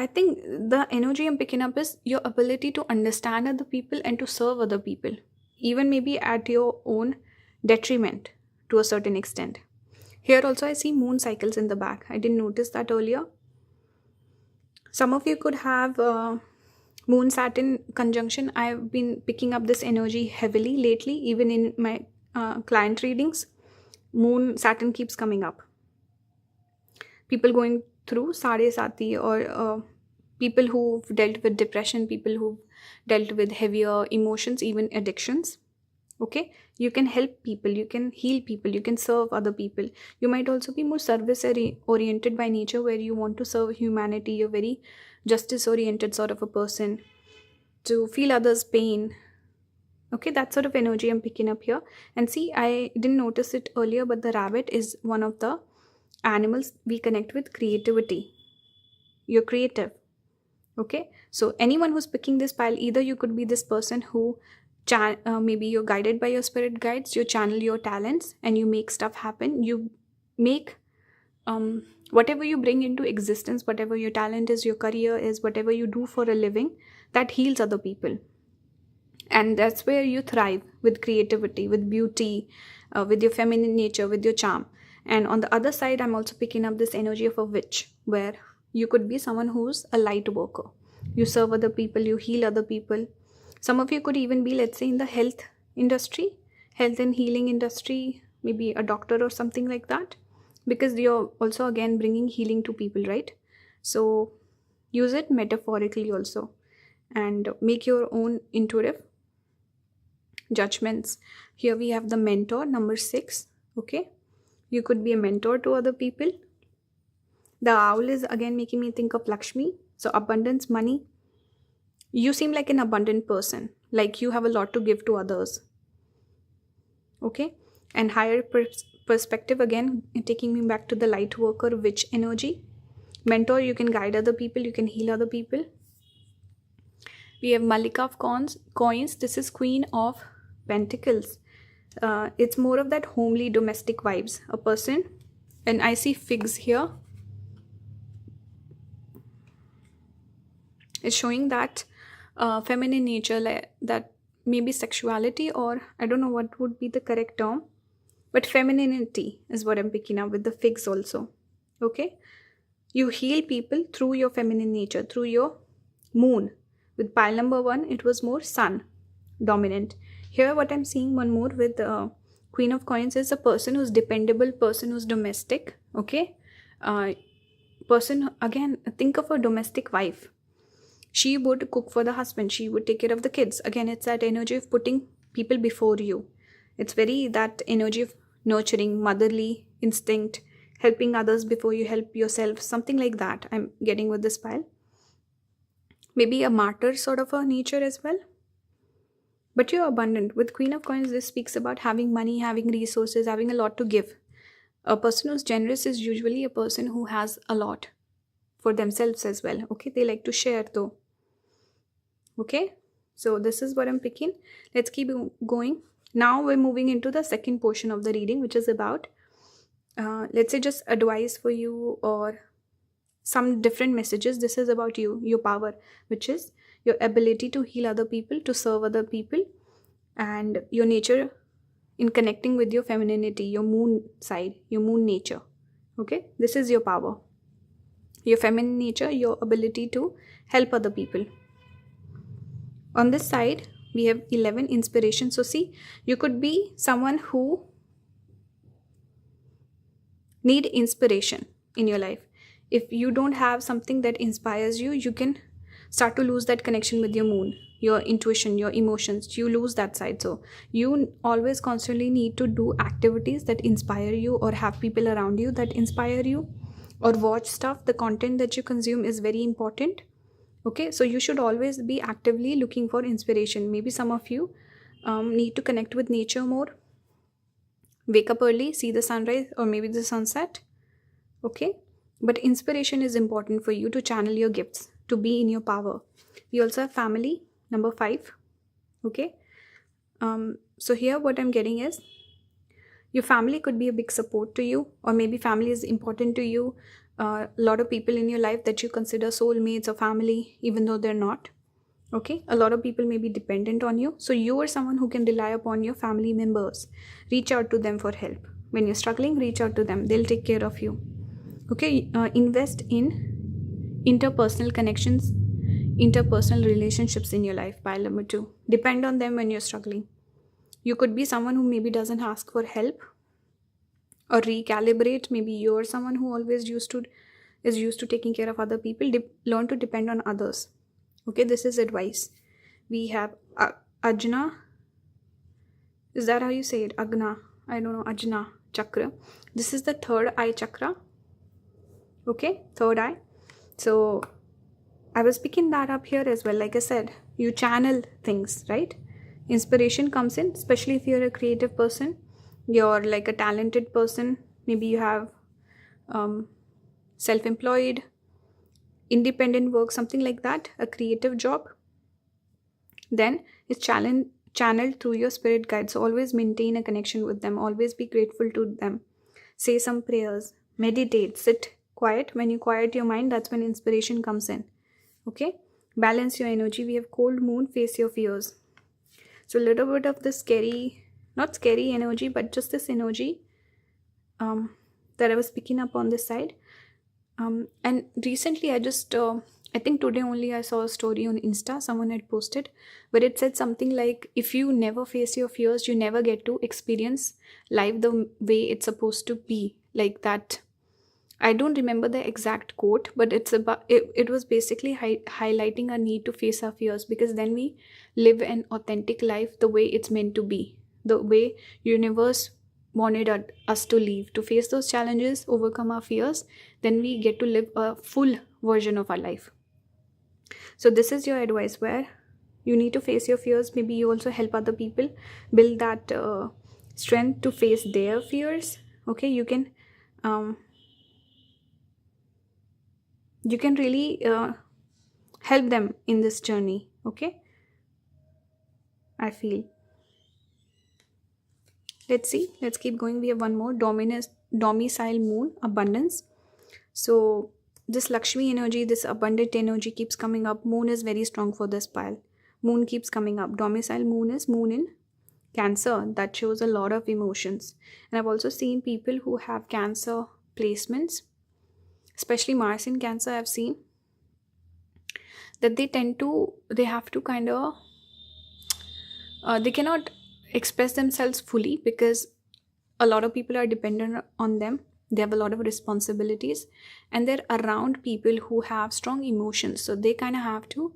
think the energy I'm picking up is your ability to understand other people and to serve other people, even maybe at your own detriment to a certain extent. Here also I see moon cycles in the back. I didn't notice that earlier. Some of you could have Moon Saturn conjunction, I've been picking up this energy heavily lately, even in my client readings. Moon Saturn keeps coming up. People going through sade sati, or people who've dealt with depression, people who've dealt with heavier emotions, even addictions. Okay, you can help people, you can heal people, you can serve other people. You might also be more service oriented by nature, where you want to serve humanity. You're very justice oriented sort of a person, to feel others pain. Okay, that sort of energy I'm picking up here. And see, I didn't notice it earlier, but the rabbit is one of the animals we connect with creativity. You're creative. Okay, so anyone who's picking this pile, either you could be this person who maybe you're guided by your spirit guides, you channel your talents and you make stuff happen. You make whatever you bring into existence, whatever your talent is, your career is, whatever you do for a living, that heals other people. And that's where you thrive, with creativity, with beauty, with your feminine nature, with your charm. And on the other side, I'm also picking up this energy of a witch, where you could be someone who's a light worker. You serve other people, you heal other people. Some of you could even be, let's say, in the health industry, health and healing industry, maybe a doctor or something like that, because you're also again bringing healing to people, right? So use it metaphorically also, and make your own intuitive judgments. Here we have the mentor, number 6. Okay, you could be a mentor to other people. The owl is again making me think of Lakshmi, so abundance, money. You seem like an abundant person, like you have a lot to give to others. Okay, and higher perspective, again taking me back to the light worker, witch energy. Mentor, you can guide other people, you can heal other people. We have Malika of coins. This is Queen of Pentacles. It's more of that homely domestic vibes, a person. And I see figs here. It's showing that feminine nature, like that maybe sexuality, or I don't know what would be the correct term, but femininity is what I'm picking up with the figs also. Okay, you heal people through your feminine nature, through your moon. With pile number 1, it was more sun dominant. Here what I'm seeing one more with Queen of Coins is a person who's dependable, person who's domestic. Okay, person, again think of a domestic wife. She would cook for the husband, she would take care of the kids. Again, it's that energy of putting people before you. It's very that energy of nurturing, motherly instinct, helping others before you help yourself, something like that I'm getting with this pile. Maybe a martyr sort of a nature as well. But you're abundant. With Queen of Coins, this speaks about having money, having resources, having a lot to give. A person who's generous is usually a person who has a lot for themselves as well. Okay, they like to share though. Okay, so this is what I'm picking. Let's keep going. Now we're moving into the second portion of the reading, which is about let's say just advice for you or some different messages. This is about you, your power, which is your ability to heal other people, to serve other people, and your nature in connecting with your femininity, your moon side, your moon nature. Okay, this is your power, your feminine nature, your ability to help other people. On this side, we have 11 inspiration. So see, you could be someone who need inspiration in your life. If you don't have something that inspires you, you can start to lose that connection with your moon, your intuition, your emotions. You lose that side. So you always constantly need to do activities that inspire you, or have people around you that inspire you, or watch stuff. The content that you consume is very important. Okay, so you should always be actively looking for inspiration. Maybe some of you need to connect with nature more. Wake up early, see the sunrise or maybe the sunset. Okay, but inspiration is important for you to channel your gifts, to be in your power. We also have family, number 5. Okay, so here what I'm getting is your family could be a big support to you, or maybe family is important to you. A lot of people in your life that you consider soulmates or family, even though they're not. Okay, a lot of people may be dependent on you, so you are someone who can rely upon your family members. Reach out to them for help. When you're struggling, reach out to them, they'll take care of you. Okay, invest in interpersonal connections, interpersonal relationships in your life. Pile number 2, depend on them when you're struggling. You could be someone who maybe doesn't ask for help or recalibrate. Maybe you're someone who always is used to taking care of other people. Learn to depend on others. Okay, this is advice. We have Ajna. Is that how you say it? Agna. I don't know. Ajna chakra. This is the third eye chakra. Okay, third eye. So I was picking that up here as well. Like I said, you channel things, right? Inspiration comes in, especially if you're a creative person, you're like a talented person. Maybe you have self-employed, independent work, something like that, a creative job. Then it's channeled through your spirit guides. So always maintain a connection with them. Always be grateful to them. Say some prayers. Meditate. Sit quiet. When you quiet your mind, that's when inspiration comes in. Okay? Balance your energy. We have cold moon. Face your fears. So a little bit of this scary, not scary energy, but just this energy that I was picking up on this side. And recently I think today only I saw a story on Insta, someone had posted, but it said something like, if you never face your fears, you never get to experience life the way it's supposed to be. Like that. I don't remember the exact quote, but it was basically highlighting a need to face our fears, because then we live an authentic life the way it's meant to be, the way universe wanted us to live, to face those challenges, overcome our fears. Then we get to live a full version of our life. So this is your advice, where you need to face your fears. Maybe you also help other people build that strength to face their fears. Okay, you can really help them in this journey. Okay, I feel. Let's see. Let's keep going. We have one more. Domicile moon, abundance. So this Lakshmi energy, this abundant energy keeps coming up. Moon is very strong for this pile. Moon keeps coming up. Domicile moon is moon in Cancer. That shows a lot of emotions. And I've also seen people who have Cancer placements, especially Mars in Cancer. I've seen that they have to kind of, they cannot express themselves fully, because a lot of people are dependent on them. They have a lot of responsibilities, and they're around people who have strong emotions. So they kind of have to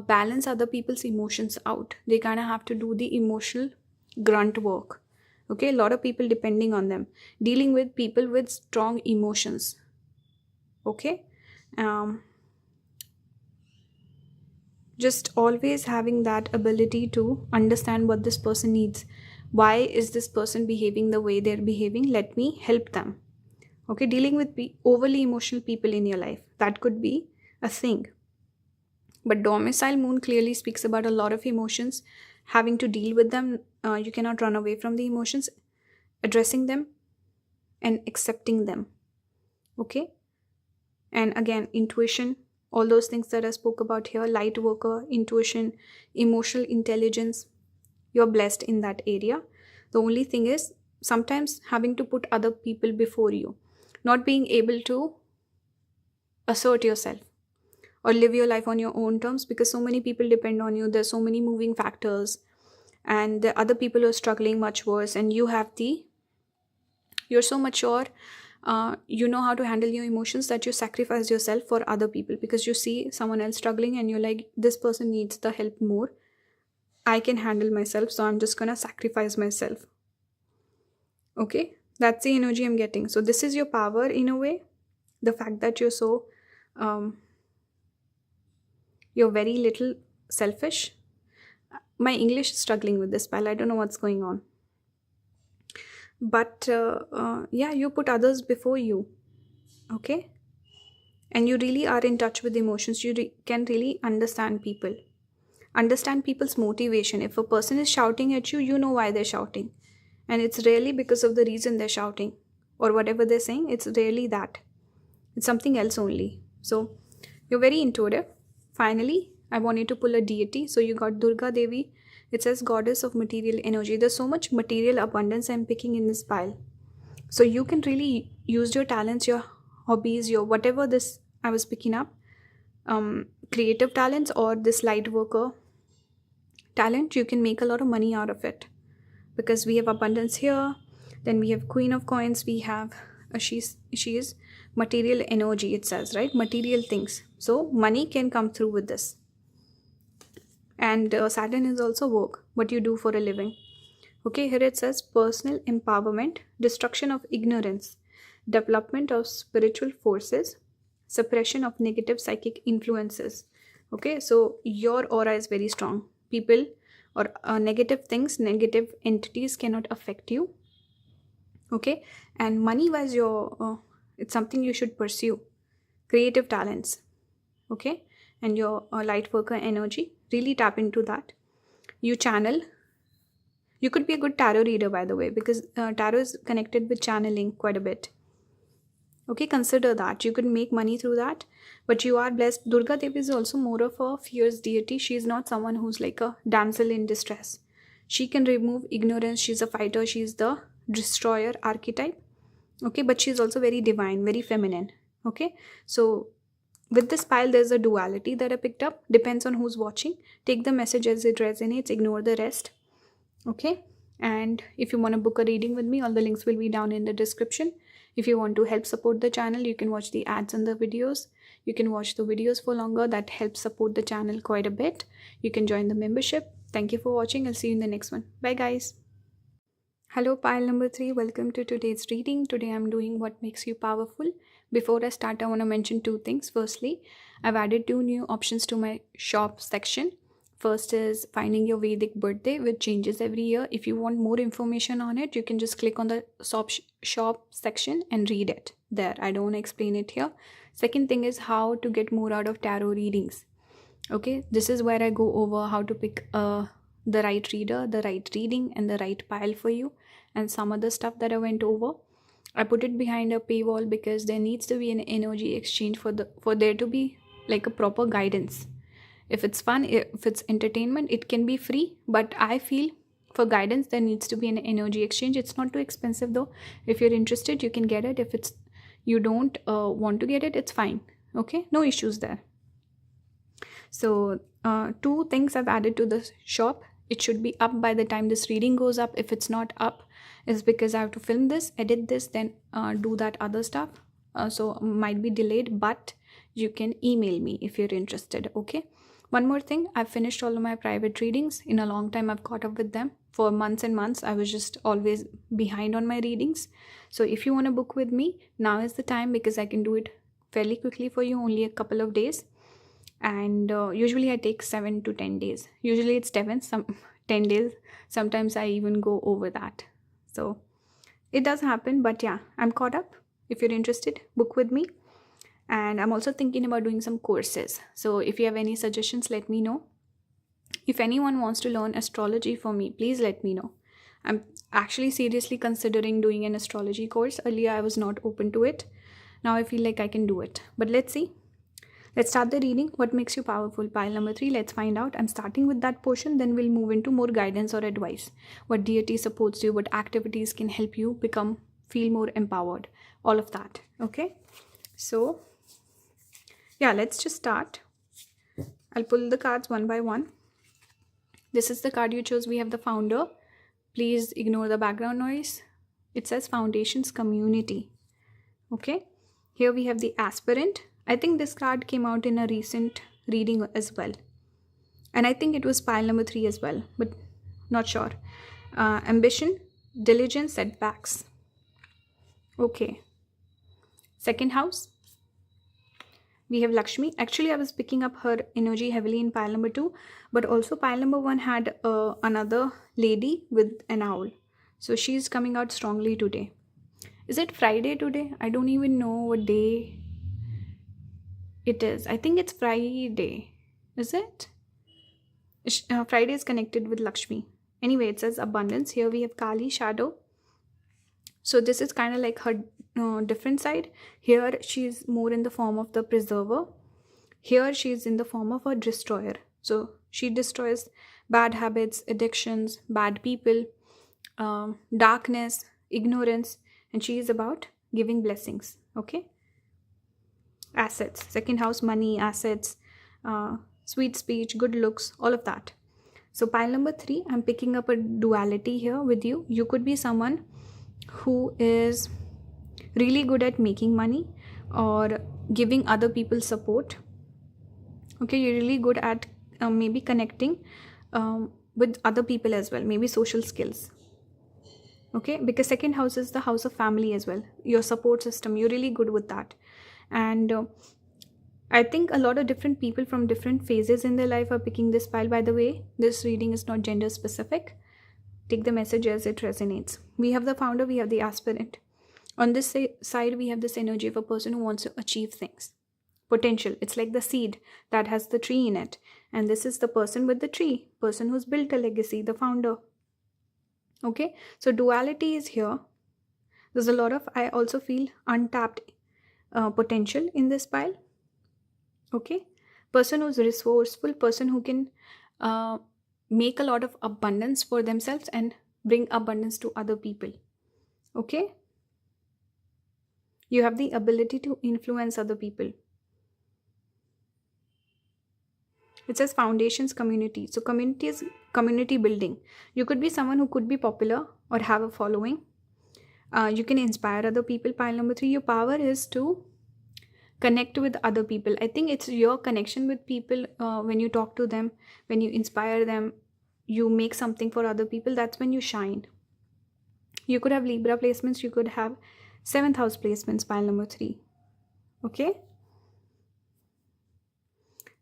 balance other people's emotions out. They kind of have to do the emotional grunt work. Okay, a lot of people depending on them, dealing with people with strong emotions. Okay, just always having that ability to understand what this person needs. Why is this person behaving the way they're behaving? Let me help them. Okay, dealing with overly emotional people in your life, that could be a thing. But domicile moon clearly speaks about a lot of emotions, having to deal with them. You cannot run away from the emotions, addressing them and accepting them. Okay, and again, intuition, all those things that I spoke about here, light worker, intuition, emotional intelligence, you're blessed in that area. The only thing is sometimes having to put other people before you, not being able to assert yourself or live your life on your own terms, because so many people depend on you. There's so many moving factors, and the other people are struggling much worse, and you're so mature, you know how to handle your emotions, that you sacrifice yourself for other people, because you see someone else struggling and you're like, this person needs the help more. I can handle myself, so I'm just gonna sacrifice myself. Okay, that's the energy I'm getting. So this is your power in a way, the fact that you're so you're very little selfish. My English is struggling with this, pal. I don't know what's going on. But yeah, you put others before you. Okay, and you really are in touch with emotions. You can really understand people's motivation. If a person is shouting at you, you know why they're shouting, and it's rarely because of the reason they're shouting or whatever they're saying. It's rarely that. It's something else only. So you're very intuitive. Finally, I wanted to pull a deity. So you got Durga Devi. It says goddess of material energy. There's so much material abundance I'm picking in this pile. So you can really use your talents, your hobbies, your whatever this I was picking up, creative talents or this light worker talent, you can make a lot of money out of it, because we have abundance here. Then we have Queen of Coins. We have she is material energy, it says, right? Material things. So money can come through with this. And Saturn is also work, what you do for a living. Okay, here it says personal empowerment, destruction of ignorance, development of spiritual forces, suppression of negative psychic influences. Okay, so your aura is very strong. People or negative things, negative entities cannot affect you. Okay, and money wise, it's something you should pursue. Creative talents. Okay, and your light worker energy, really tap into that. You channel. You could be a good tarot reader, by the way, because tarot is connected with channeling quite a bit. Okay, consider that. You could make money through that, but you are blessed. Durga Devi is also more of a fierce deity. She is not someone who's like a damsel in distress. She can remove ignorance. She's a fighter. She's the destroyer archetype. Okay, but she's also very divine, very feminine. Okay, so with this pile, there's a duality that I picked up. Depends on who's watching. Take the message as it resonates. Ignore the rest. Okay, and if you want to book a reading with me, all the links will be down in the description. If you want to help support the channel, you can watch the ads in the videos. You can watch the videos for longer. That helps support the channel quite a bit. You can join the membership. Thank you for watching. I'll see you in the next one. Bye guys. Hello, pile number 3. Welcome to today's reading. Today I'm doing what makes you powerful. Before I start, I want to mention 2 things. Firstly, I've added 2 new options to my shop section. First is finding your Vedic birthday, which changes every year. If you want more information on it, you can just click on the shop section and read it there. I don't want to explain it here. Second thing is how to get more out of tarot readings. Okay, this is where I go over how to pick the right reader, the right reading, and the right pile for you, and some other stuff that I went over. I put it behind a paywall because there needs to be an energy exchange for there to be like a proper guidance. If it's fun, if it's entertainment, it can be free, but I feel for guidance there needs to be an energy exchange. It's not too expensive though. If you're interested, you can get it. If you don't want to get it, it's fine. Okay, no issues there. So 2 things I've added to the shop. It should be up by the time this reading goes up. If it's not up, it's because I have to film this, edit this, then do that other stuff. So might be delayed, but you can email me if you're interested. Okay, one more thing, I've finished all of my private readings. In a long time I've caught up with them. For months and months I was just always behind on my readings. So if you want to book with me, now is the time, because I can do it fairly quickly for you, only a couple of days. And usually I take 7 to 10 days. Usually it's 10 days. Sometimes I even go over that. So it does happen, but yeah, I'm caught up. If you're interested, book with me. And I'm also thinking about doing some courses. So if you have any suggestions, let me know. If anyone wants to learn astrology for me, please let me know. I'm actually seriously considering doing an astrology course. Earlier I was not open to it. Now I feel like I can do it. But let's see. Let's start the reading. What makes you powerful? Pile number 3. Let's find out. I'm starting with that portion. Then we'll move into more guidance or advice. What deity supports you? What activities can help you feel more empowered? All of that. Okay. So yeah, let's just start. I'll pull the cards one by one. This is the card you chose. We have the founder. Please ignore the background noise. It says Foundations Community. Okay. Here we have the aspirant. I think this card came out in a recent reading as well. And I think it was pile number 3 as well, but not sure. Ambition, diligence, setbacks. Okay. Second house. We have Lakshmi. Actually, I was picking up her energy heavily in pile number 2, but also pile number 1 had another lady with an owl. So she's coming out strongly today. Is it Friday today? I don't even know what day it is. I think it's Friday. Is it? Friday is connected with Lakshmi. Anyway, it says abundance. Here we have Kali, shadow. So this is kind of like her different side. Here she's more in the form of the preserver. Here she's in the form of a destroyer. So she destroys bad habits, addictions, bad people, darkness, ignorance, and she is about giving blessings. Okay. assets. Second house, money, assets, sweet speech, good looks, all of that. So pile number 3, I'm picking up a duality here with you. You could be someone who is really good at making money or giving other people support. Okay, you're really good at maybe connecting with other people as well, maybe social skills. Okay, because second house is the house of family as well, your support system, you're really good with that. And I think a lot of different people from different phases in their life are picking this pile. By the way, this reading is not gender specific. Take the message as it resonates. We have the founder, we have the aspirant. On this side, we have this energy of a person who wants to achieve things. Potential. It's like the seed that has the tree in it. And this is the person with the tree, person who's built a legacy, the founder. Okay, so duality is here. There's a lot of, I also feel, untapped potential in this pile. Okay, person who's resourceful, person who can make a lot of abundance for themselves and bring abundance to other people. Okay, you have the ability to influence other people. It says foundations, community. So community is community building. You could be someone who could be popular or have a following. You can inspire other people. Pile number 3, your power is to connect with other people. I think it's your connection with people when you talk to them, when you inspire them, you make something for other people. That's when you shine. You could have Libra placements. You could have 7th house placements, pile number 3. Okay.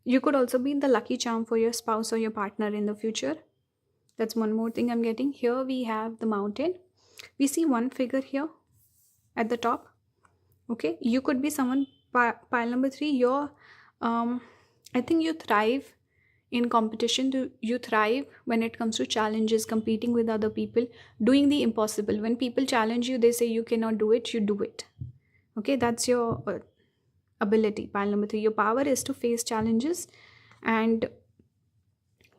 You could also be the lucky charm for your spouse or your partner in the future. That's one more thing I'm getting. Here we have the mountain. We see one figure here at the top. Okay. You could be someone, pile number 3, you're, I think you thrive in competition. You thrive when it comes to challenges, competing with other people, doing the impossible. When people challenge you, they say you cannot do it, you do it. Okay. That's your ability. Pile number 3, your power is to face challenges and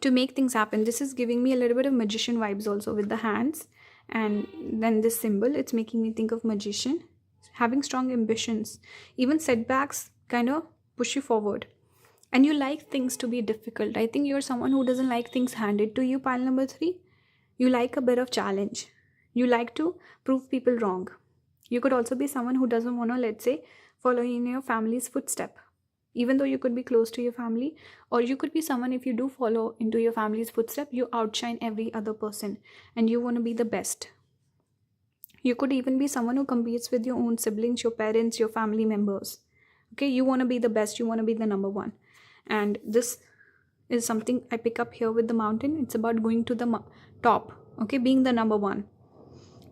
to make things happen. This is giving me a little bit of magician vibes also with the hands and then this symbol. It's making me think of magician. Having strong ambitions, even setbacks kind of push you forward, and you like things to be difficult. I think you're someone who doesn't like things handed to you, pile number 3. You like a bit of challenge. You like to prove people wrong. You could also be someone who doesn't want to, let's say, follow in your family's footstep, even though you could be close to your family. Or you could be someone, if you do follow into your family's footstep, you outshine every other person and you want to be the best. You could even be someone who competes with your own siblings, your parents, your family members. Okay, you want to be the best, you want to be the number one. And this is something I pick up here with the mountain. It's about going to the top, okay, being the number one.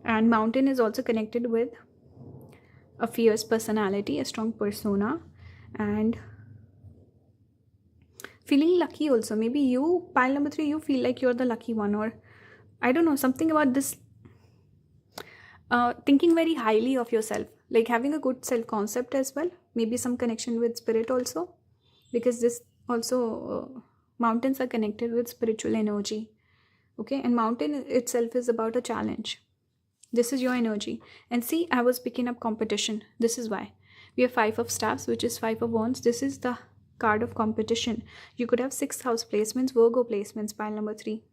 And mountain is also connected with a fierce personality, a strong persona, and feeling lucky also. Maybe you, pile number 3, you feel like you're the lucky one, or I don't know, something about this thinking very highly of yourself, like having a good self-concept as well. Maybe some connection with spirit also, because this also mountains are connected with spiritual energy. Okay, and mountain itself is about a challenge. This is your energy. And see, I was picking up competition. This is why. We have 5 of staffs, which is 5 of wands. This is the card of competition. You could have 6th house placements, Virgo placements, pile number 3.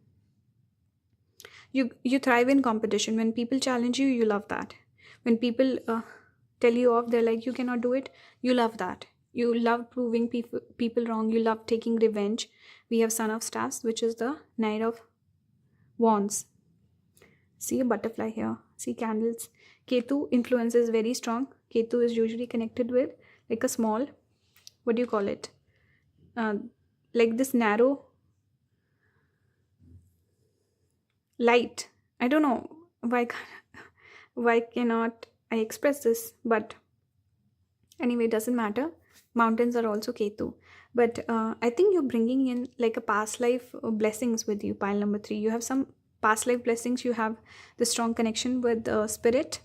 You thrive in competition. When people challenge you, you love that. When people tell you off, they're like, you cannot do it, you love that. You love proving people wrong. You love taking revenge. We have Son of Staffs, which is the Knight of Wands. See a butterfly here. See candles. Ketu influence is very strong. Ketu is usually connected with like a small, what do you call it? Like this narrow light. I don't know why cannot I express this, but anyway, it doesn't matter. Mountains are also Ketu. But I think you're bringing in like a past life blessings with you, pile number 3. You have some past life blessings. You have the strong connection with spirit.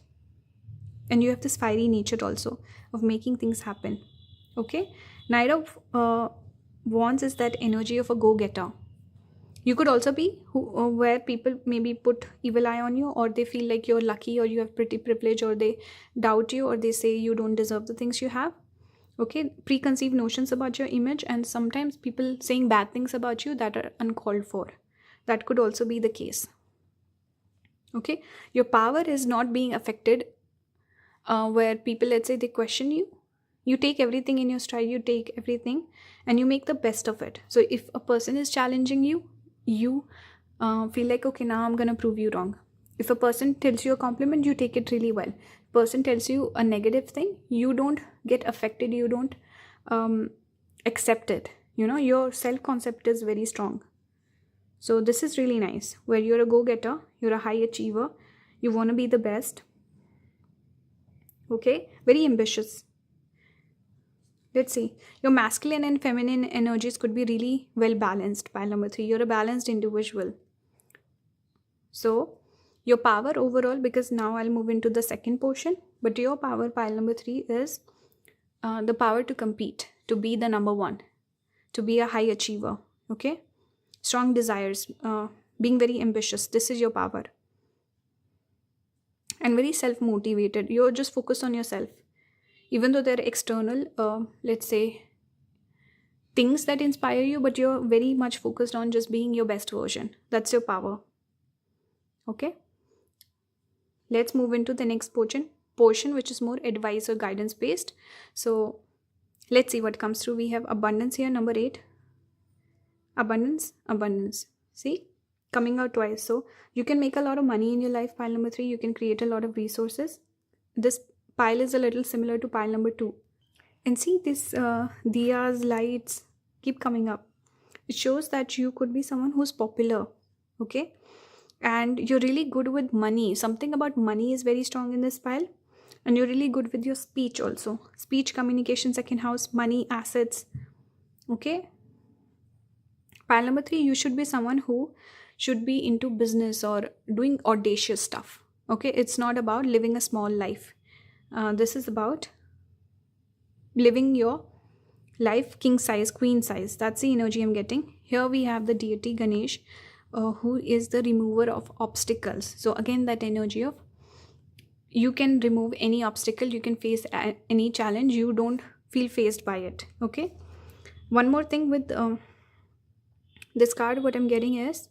And you have this fiery nature also of making things happen. Okay. Knight of Wands is that energy of a go-getter. You could also be where people maybe put evil eye on you, or they feel like you're lucky, or you have pretty privilege, or they doubt you, or they say you don't deserve the things you have. Okay, preconceived notions about your image, and sometimes people saying bad things about you that are uncalled for. That could also be the case. Okay, your power is not being affected where people, let's say, they question you. You take everything in your stride, you take everything and you make the best of it. So if a person is challenging you, you feel like, okay, now I'm gonna prove you wrong. If a person tells you a compliment, you take it really well. Person tells you a negative thing, you don't get affected, you don't accept it. You know, your self concept is very strong. So this is really nice, where you're a go-getter, you're a high achiever, you want to be the best. Okay, very ambitious. Let's see, your masculine and feminine energies could be really well balanced. Pile number 3, you're a balanced individual. So your power overall, because now I'll move into the second portion, but your power, pile number 3, is the power to compete, to be the number one, to be a high achiever. Okay, strong desires, being very ambitious. This is your power. And very self-motivated. You're just focused on yourself. Even though they're external, let's say, things that inspire you, but you're very much focused on just being your best version. That's your power. Okay. Let's move into the next portion, which is more advice or guidance based. So let's see what comes through. We have abundance here, number 8. Abundance. See, coming out twice. So you can make a lot of money in your life. Pile number 3, you can create a lot of resources. This pile is a little similar to pile number 2. And see, this diyas, lights keep coming up. It shows that you could be someone who's popular. Okay, and you're really good with money. Something about money is very strong in this pile. And you're really good with your speech also. Speech, communication, second house, money, assets. Okay, pile number 3, you should be someone who should be into business or doing audacious stuff. Okay, it's not about living a small life. This is about living your life king size, queen size. That's the energy I'm getting. Here we have the deity Ganesh, who is the remover of obstacles. So again, that energy of you can remove any obstacle, you can face any challenge, you don't feel faced by it. Okay, one more thing with this card, what I'm getting is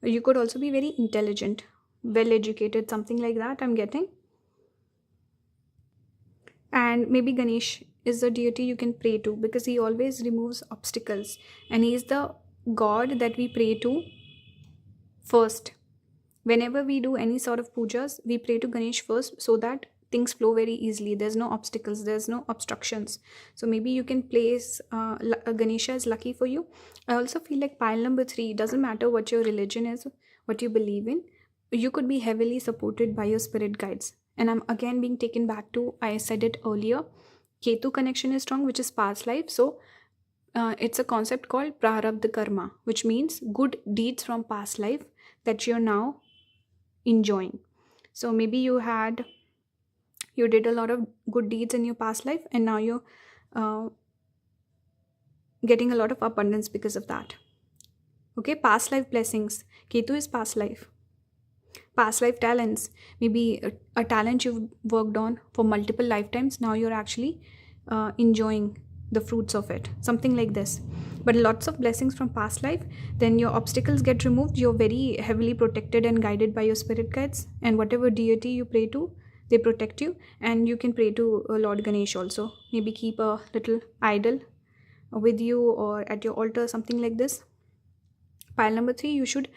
you could also be very intelligent, well educated, something like that I'm getting. And maybe Ganesh is the deity you can pray to, because he always removes obstacles, and he is the god that we pray to first. Whenever we do any sort of pujas, we pray to Ganesh first, so that things flow very easily. There's no obstacles, there's no obstructions. So maybe you can place Ganesha as lucky for you. I also feel like pile number 3, doesn't matter what your religion is, what you believe in, you could be heavily supported by your spirit guides. And I'm again being taken back to, I said it earlier, Ketu connection is strong, which is past life. So it's a concept called prarabdha karma, which means good deeds from past life that you're now enjoying. So maybe you did a lot of good deeds in your past life, and now you're getting a lot of abundance because of that. Okay, past life blessings. Ketu is past life. Past life talents. Maybe a talent you've worked on for multiple lifetimes, now you're actually enjoying the fruits of it. Something like this. But lots of blessings from past life. Then your obstacles get removed. You're very heavily protected and guided by your spirit guides. And whatever deity you pray to, they protect you. And you can pray to Lord Ganesh also. Maybe keep a little idol with you or at your altar, something like this. Pile number 3, you should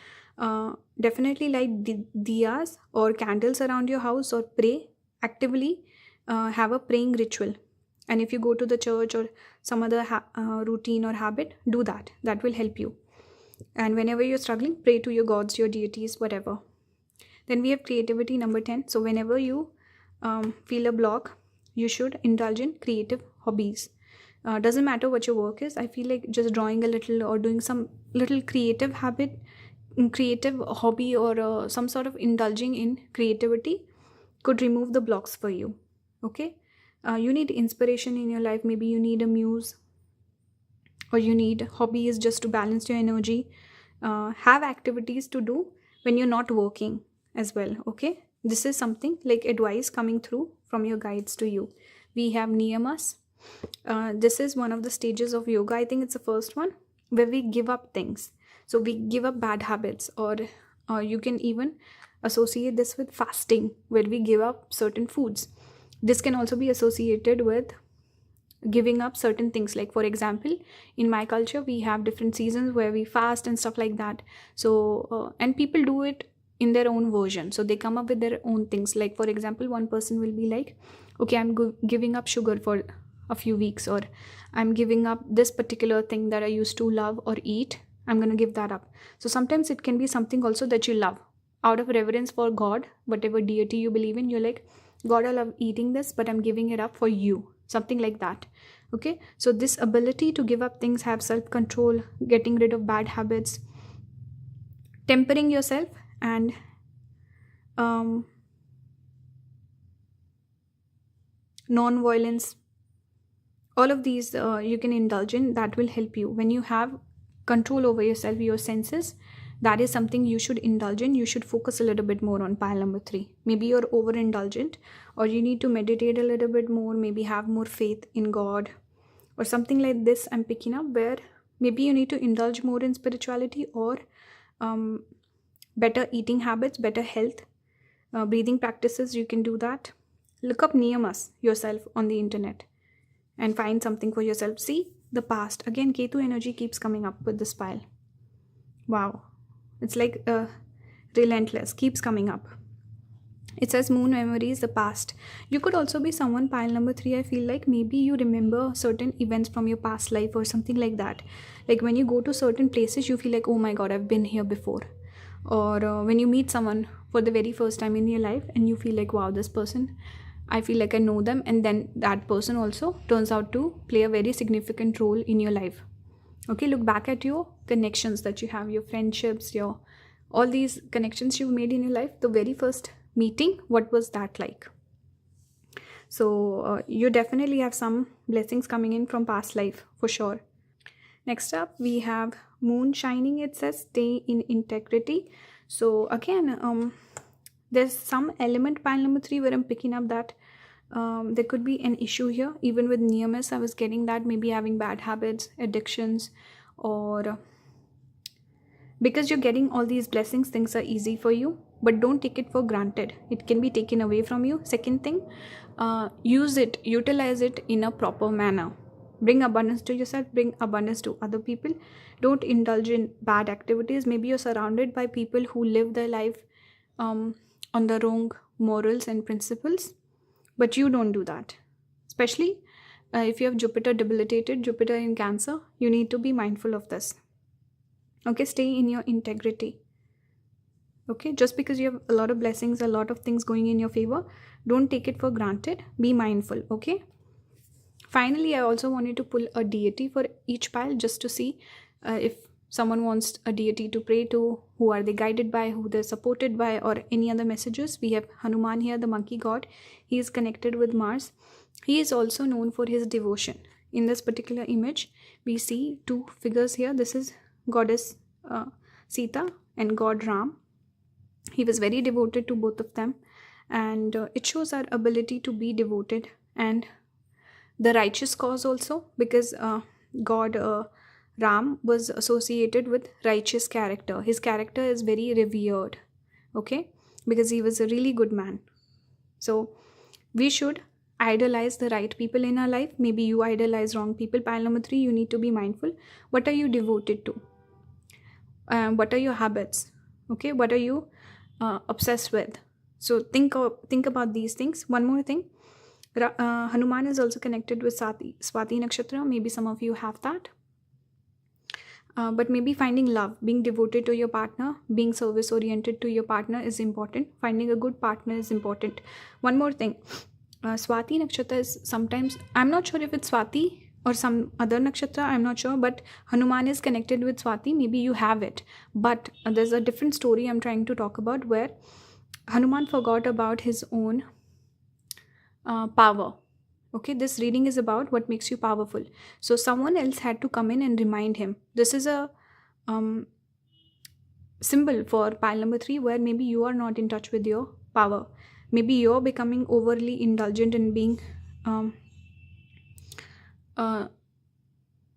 definitely light diyas or candles around your house, or pray actively, have a praying ritual. And if you go to the church or some other routine or habit, do that. That will help you. And whenever you're struggling, pray to your gods, your deities, whatever. Then we have creativity, number 10. So whenever you feel a block, you should indulge in creative hobbies. Doesn't matter what your work is. I feel like just drawing a little or doing some little creative habit, creative hobby, or some sort of indulging in creativity could remove the blocks for you. Okay, you need inspiration in your life. Maybe you need a muse, or you need hobbies just to balance your energy. Have activities to do when you're not working as well. Okay, this is something like advice coming through from your guides to you. We have niyamas. This is one of the stages of yoga. I think it's the first one where we give up things. So we give up bad habits, or you can even associate this with fasting, where we give up certain foods. This can also be associated with giving up certain things. Like, for example, in my culture, we have different seasons where we fast and stuff like that. So, and people do it in their own version. So they come up with their own things. Like, for example, one person will be like, okay, I'm giving up sugar for a few weeks, or I'm giving up this particular thing that I used to love or eat. I'm going to give that up. So sometimes it can be something also that you love out of reverence for God, whatever deity you believe in. You're like, God, I love eating this, but I'm giving it up for you. Something like that. Okay. So this ability to give up things, have self-control, getting rid of bad habits, tempering yourself, and non-violence, all of these you can indulge in. That will help you when you have control over yourself, your senses. That is something you should indulge in. You should focus a little bit more on pile number 3. Maybe you're overindulgent, or you need to meditate a little bit more, maybe have more faith in God, or something like this I'm picking up, where maybe you need to indulge more in spirituality, or better eating habits, better health, breathing practices. You can do that. Look up niyamas yourself on the internet and find something for yourself. See the past. Again, Ketu energy keeps coming up with this pile. Wow. It's like relentless, keeps coming up. It says moon memories, the past. You could also be someone, pile number 3, I feel like maybe you remember certain events from your past life or something like that. Like when you go to certain places, you feel like, oh my God, I've been here before. Or when you meet someone for the very first time in your life and you feel like, wow, this person, I feel like I know them. And then that person also turns out to play a very significant role in your life. Okay, look back at your connections that you have, your friendships, your all these connections you've made in your life. The very first meeting, what was that like? So you definitely have some blessings coming in from past life for sure. Next up, we have moon shining. It says stay in integrity. So again, there's some element, pile number 3, where I'm picking up that there could be an issue here. Even with niyamas, I was getting that, maybe having bad habits, addictions, or because you're getting all these blessings, things are easy for you, but don't take it for granted. It can be taken away from you. Second thing, use it, utilize it in a proper manner. Bring abundance to yourself, bring abundance to other people. Don't indulge in bad activities. Maybe you're surrounded by people who live their life on the wrong morals and principles, but you don't do that. Especially if you have Jupiter debilitated, Jupiter in Cancer, you need to be mindful of this. Okay, stay in your integrity. Okay, just because you have a lot of blessings, a lot of things going in your favor, don't take it for granted. Be mindful. Okay. Finally, I also wanted to pull a deity for each pile, just to see if someone wants a deity to pray to, who are they guided by, who they're supported by, or any other messages. We have Hanuman here, the monkey god. He is connected with Mars. He is also known for his devotion. In this particular image, we see 2 figures here. This is goddess Sita and god Ram. He was very devoted to both of them, and it shows our ability to be devoted and the righteous cause also, because god Ram was associated with righteous character. His character is very revered, okay, because he was a really good man. So we should idolize the right people in our life. Maybe you idolize wrong people. Pile number 3, you need to be mindful. What are you devoted to? What are your habits? Okay, what are you obsessed with? So think about these things. One more thing, Hanuman is also connected with Swati Nakshatra. Maybe some of you have that. But maybe finding love, being devoted to your partner, being service oriented to your partner is important. Finding a good partner is important. One more thing, Swati Nakshatra is sometimes, I'm not sure if it's Swati or some other nakshatra, I'm not sure, but Hanuman is connected with Swati. Maybe you have it, but there's a different story I'm trying to talk about, where Hanuman forgot about his own power. Okay, this reading is about what makes you powerful. So someone else had to come in and remind him. This is a symbol for pile number 3, where maybe you are not in touch with your power. Maybe you're becoming overly indulgent in being uh,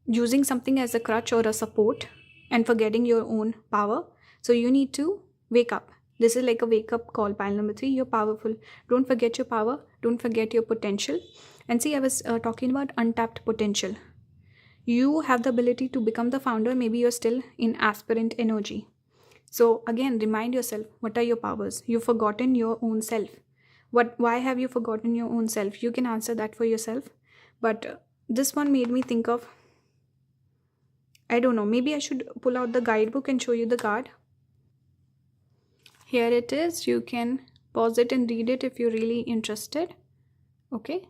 using something as a crutch or a support and forgetting your own power. So you need to wake up. This is like a wake up call. Pile number 3, you're powerful. Don't forget your power. Don't forget your potential. And see, I was talking about untapped potential. You have the ability to become the founder. Maybe you're still in aspirant energy. So again, remind yourself, what are your powers? You've forgotten your own self. Why have you forgotten your own self? You can answer that for yourself. But this one made me think of, I don't know, maybe I should pull out the guidebook and show you the card. Here it is. You can pause it and read it if you're really interested. Okay.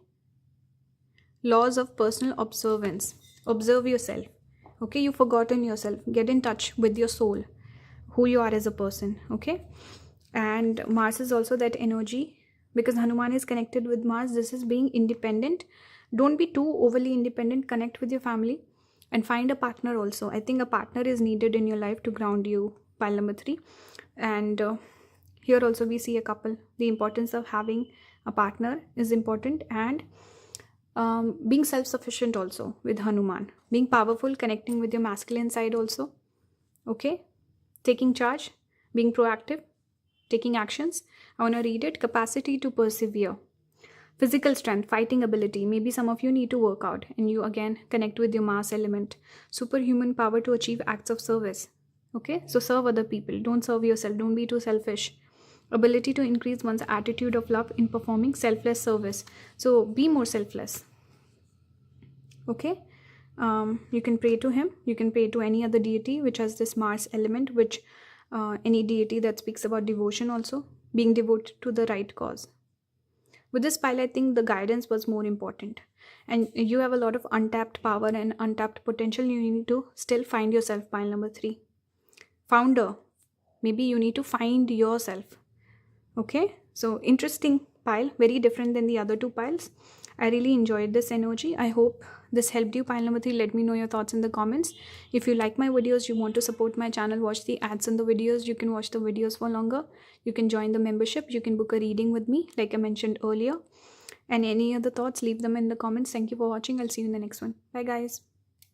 Laws of personal observance. Observe yourself. Okay, you've forgotten yourself. Get in touch with your soul, who you are as a person. Okay. And Mars is also that energy, because Hanuman is connected with Mars. This is being independent. Don't be too overly independent. Connect with your family and find a partner also. I think a partner is needed in your life to ground you. Pile number 3. And here also we see a couple. The importance of having a partner is important, and being self-sufficient also with Hanuman. Being powerful, connecting with your masculine side also. Okay. Taking charge, being proactive, taking actions. I want to read it. Capacity to persevere. Physical strength, fighting ability. Maybe some of you need to work out and you again connect with your Mars element. Superhuman power to achieve acts of service. Okay, so serve other people. Don't serve yourself. Don't be too selfish. Ability to increase one's attitude of love in performing selfless service. So be more selfless. Okay. You can pray to him. You can pray to any other deity which has this Mars element, which any deity that speaks about devotion also. Being devoted to the right cause. With this pile, I think the guidance was more important. And you have a lot of untapped power and untapped potential. You need to still find yourself. Pile number 3. Founder. Maybe you need to find yourself. Okay. So interesting pile. Very different than the other 2 piles. I really enjoyed this energy. I hope this helped you. Pile number 3. Let me know your thoughts in the comments. If you like my videos, you want to support my channel, watch the ads in the videos. You can watch the videos for longer. You can join the membership. You can book a reading with me, like I mentioned earlier. And any other thoughts, leave them in the comments. Thank you for watching. I'll see you in the next one. Bye guys.